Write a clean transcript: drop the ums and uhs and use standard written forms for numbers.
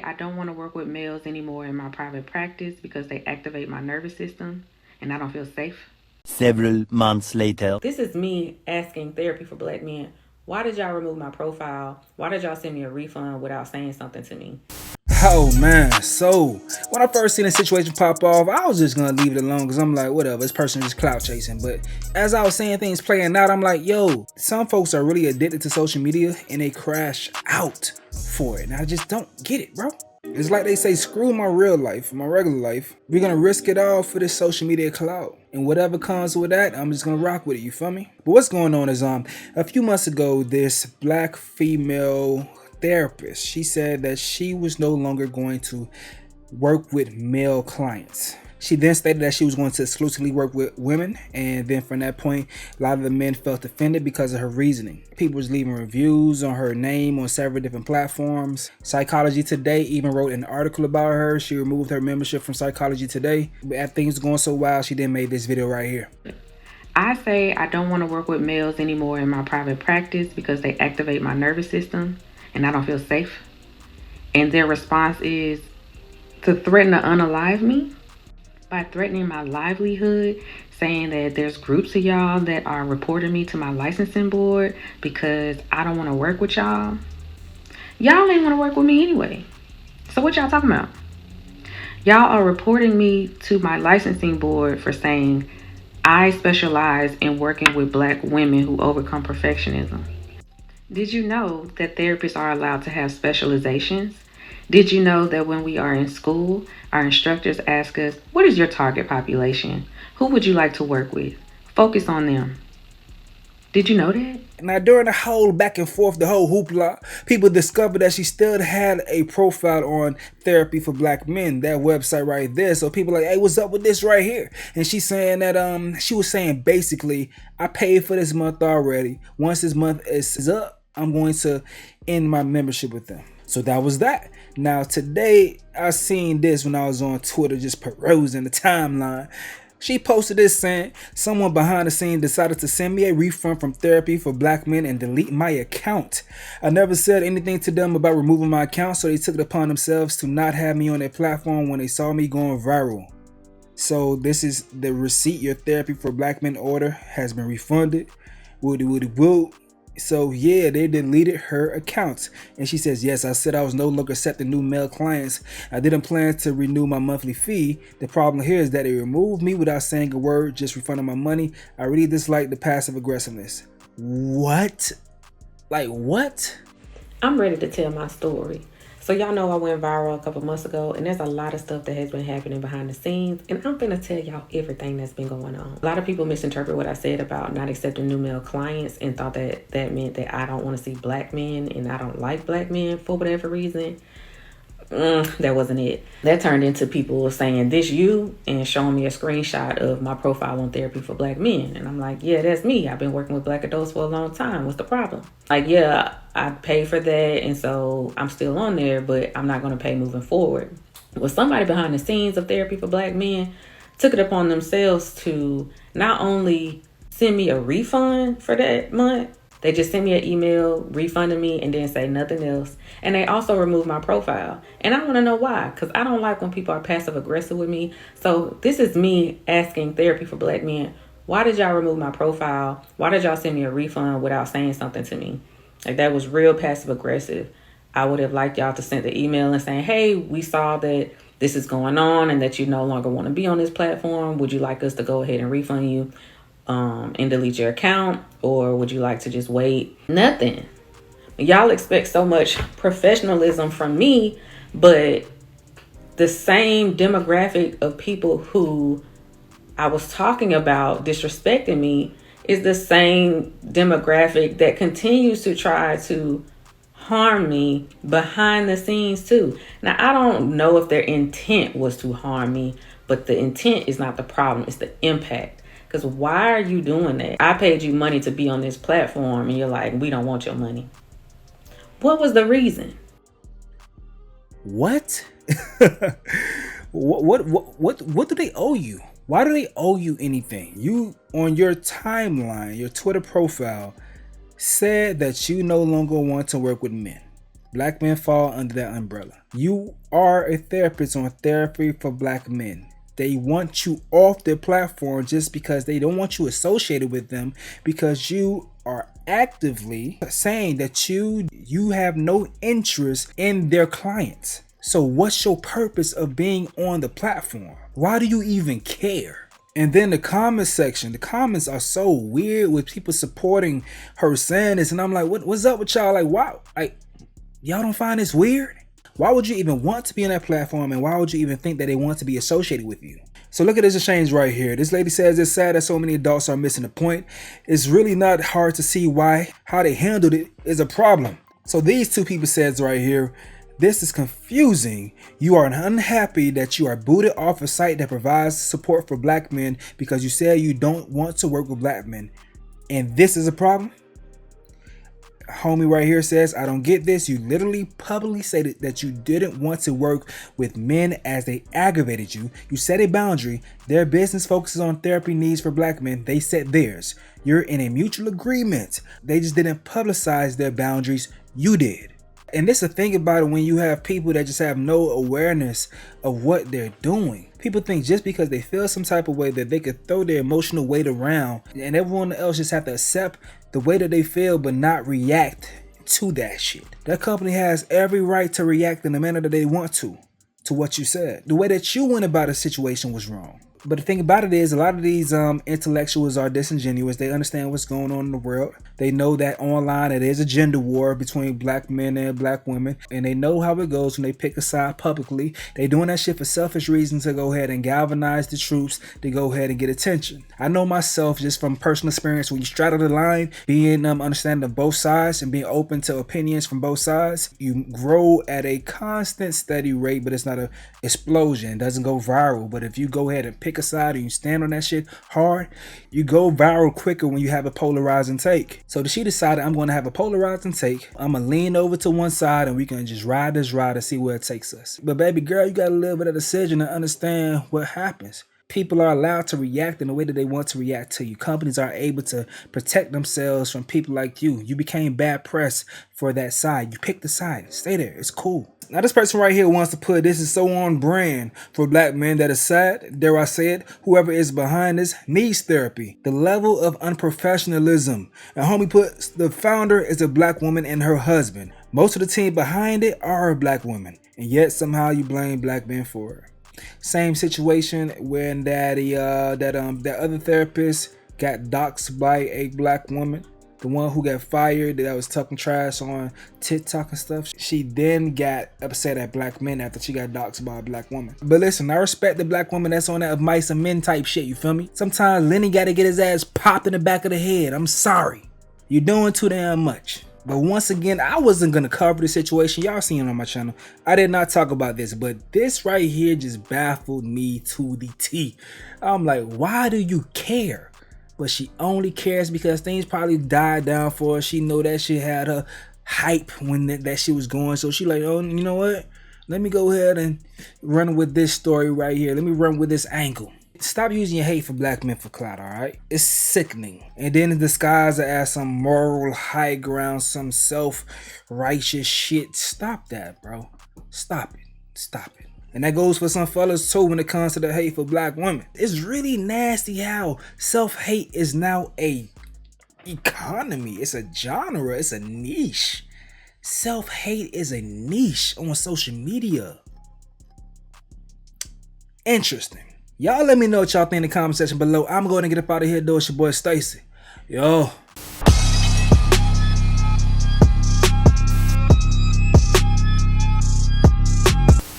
I don't want to work with males anymore in my private practice because they activate my nervous system and I don't feel safe. Several months later. This is me asking therapy for black men. Why did y'all remove my profile? Why did y'all send me a refund without saying something to me? Oh man, so when I first seen the situation pop off, I was just gonna leave it alone because I'm like, whatever, this person is just clout chasing. But as I was seeing things playing out, I'm like, yo, some folks are really addicted to social media and they crash out for it. And I just don't get it, bro. It's like they say, screw my real life, my regular life. We're gonna risk it all for this social media clout. And whatever comes with that, I'm just gonna rock with it, you feel me? But what's going on is a few months ago, this black female therapist, she said that she was no longer going to work with male clients. She then stated that she was going to exclusively work with women, and then from that point, a lot of the men felt offended because of her reasoning. People was leaving reviews on her name on several different platforms. Psychology Today even wrote an article about her. She removed her membership from Psychology Today. But as things were going so wild, she then made this video right here. I say I don't want to work with males anymore in my private practice because they activate my nervous system and I don't feel safe. And their response is to threaten to unalive me by threatening my livelihood, saying that there's groups of y'all that are reporting me to my licensing board because I don't want to work with y'all. Y'all ain't want to work with me anyway. So what y'all talking about? Y'all are reporting me to my licensing board for saying I specialize in working with black women who overcome perfectionism. Did you know that therapists are allowed to have specializations? Did you know that when we are in school, our instructors ask us, what is your target population? Who would you like to work with? Focus on them. Did you know that? Now, during the whole back and forth, the whole hoopla, people discovered that she still had a profile on Therapy for Black Men, that website right there. So people like, hey, what's up with this right here? And she's saying that she was saying basically, I paid for this month already. Once this month is up, I'm going to end my membership with them. So that was that. Now today, I seen this when I was on Twitter just perusing the timeline. She posted this saying, someone behind the scene decided to send me a refund from Therapy for Black Men and delete my account. I never said anything to them about removing my account, so they took it upon themselves to not have me on their platform when they saw me going viral. So this is the receipt. Your Therapy for Black Men order has been refunded. Woody woody woo. So yeah, they deleted her account. And she says, yes, I said I was no longer accepting new male clients. I didn't plan to renew my monthly fee. The problem here is that they removed me without saying a word, just refunding my money. I really dislike the passive aggressiveness. What? Like what? I'm ready to tell my story. So y'all know I went viral a couple months ago, and there's a lot of stuff that has been happening behind the scenes, and I'm gonna tell y'all everything that's been going on. A lot of people misinterpret what I said about not accepting new male clients and thought that that meant that I don't want to see black men and I don't like black men for whatever reason. That wasn't it. That turned into people saying, this you, and showing me a screenshot of my profile on Therapy for Black Men. And I'm like, yeah, that's me. I've been working with black adults for a long time. What's the problem? Like, yeah, I pay for that, and so I'm still on there, but I'm not going to pay moving forward. Well, somebody behind the scenes of Therapy for Black Men took it upon themselves to not only send me a refund for that month, they just sent me an email refunding me and then say nothing else. And they also removed my profile. And I want to know why, because I don't like when people are passive aggressive with me. So this is me asking Therapy for Black Men, why did y'all remove my profile? Why did y'all send me a refund without saying something to me? Like, that was real passive aggressive. I would have liked y'all to send the email and saying, hey, we saw that this is going on and that you no longer want to be on this platform. Would you like us to go ahead and refund you and delete your account, or would you like to just wait? Nothing. Y'all expect so much professionalism from me, but the same demographic of people who I was talking about disrespecting me is the same demographic that continues to try to harm me behind the scenes too. Now, I don't know if their intent was to harm me, but the intent is not the problem, it's the impact. Because why are you doing that? I paid you money to be on this platform and you're like, we don't want your money. What was the reason? What? What do they owe you? Why do they owe you anything? You, on your timeline, your Twitter profile, said that you no longer want to work with men. Black men fall under that umbrella. You are a therapist on Therapy for Black Men. They want you off their platform just because they don't want you associated with them, because you are actively saying that you have no interest in their clients. So what's your purpose of being on the platform? Why do you even care? And then the comment section, the comments are so weird with people supporting her saying this, and I'm like, what's up with y'all? Like, wow, like, y'all don't find this weird? Why would you even want to be on that platform, and why would you even think that they want to be associated with you? So look at this exchange right here. This lady says it's sad that so many adults are missing the point. It's really not hard to see how they handled it is a problem. So these two people says right here, this is confusing. You are unhappy that you are booted off a site that provides support for Black men because you said you don't want to work with Black men. And this is a problem? Homie right here says, I don't get this. You literally publicly stated that you didn't want to work with men as they aggravated you. You set a boundary. Their business focuses on therapy needs for Black men. They set theirs. You're in a mutual agreement. They just didn't publicize their boundaries. You did. And this is the thing about it when you have people that just have no awareness of what they're doing. People think just because they feel some type of way that they could throw their emotional weight around, and everyone else just have to accept the way that they feel but not react to that shit. That company has every right to react in the manner that they want to what you said. The way that you went about a situation was wrong. But the thing about it is, a lot of these intellectuals are disingenuous. They understand what's going on in the world. They know that online it is a gender war between Black men and Black women. And they know how it goes when they pick a side publicly. They doing that shit for selfish reasons to go ahead and galvanize the troops to go ahead and get attention. I know myself just from personal experience, when you straddle the line, being understanding of both sides and being open to opinions from both sides, you grow at a constant steady rate, but it's not an explosion. It doesn't go viral. But if you go ahead and pick a side and you stand on that shit hard, you go viral quicker when you have a polarizing take. So she decided, I'm going to have a polarizing take. I'm going to lean over to one side and we can just ride this ride and see where it takes us. But baby girl, you got to live with a decision and understand what happens. People are allowed to react in the way that they want to react to you. Companies are able to protect themselves from people like you. You became bad press for that side. You picked the side. Stay there. It's cool. Now this person right here wants to put, this is so on brand for Black men that is sad. Dare I say it, whoever is behind this needs therapy. The level of unprofessionalism. And homie puts, the founder is a Black woman and her husband. Most of the team behind it are Black women. And yet somehow you blame Black men for it. Same situation when that other therapist got doxxed by a Black woman. The one who got fired that was talking trash on TikTok and stuff. She then got upset at Black men after she got doxxed by a Black woman. But listen, I respect the Black woman that's on that of mice and men type shit, you feel me? Sometimes Lenny gotta get his ass popped in the back of the head. I'm sorry. You're doing too damn much. But once again, I wasn't gonna cover the situation. Y'all seen it on my channel. I did not talk about this, but this right here just baffled me to the T. I'm like, why do you care? But she only cares because things probably died down for her. She know that she had her hype when that shit was going. So she like, oh, you know what? Let me go ahead and run with this story right here. Let me run with this angle. Stop using your hate for Black men for clout, all right? It's sickening. And then disguise it as some moral high ground, some self-righteous shit. Stop that, bro. Stop it. Stop it. And that goes for some fellas too when it comes to the hate for Black women. It's really nasty how self-hate is now a economy. It's a genre. It's a niche. Self-hate is a niche on social media. Interesting. Y'all let me know what y'all think in the comment section below. I'm going to get up out of here though. It's your boy Stacy. Yo.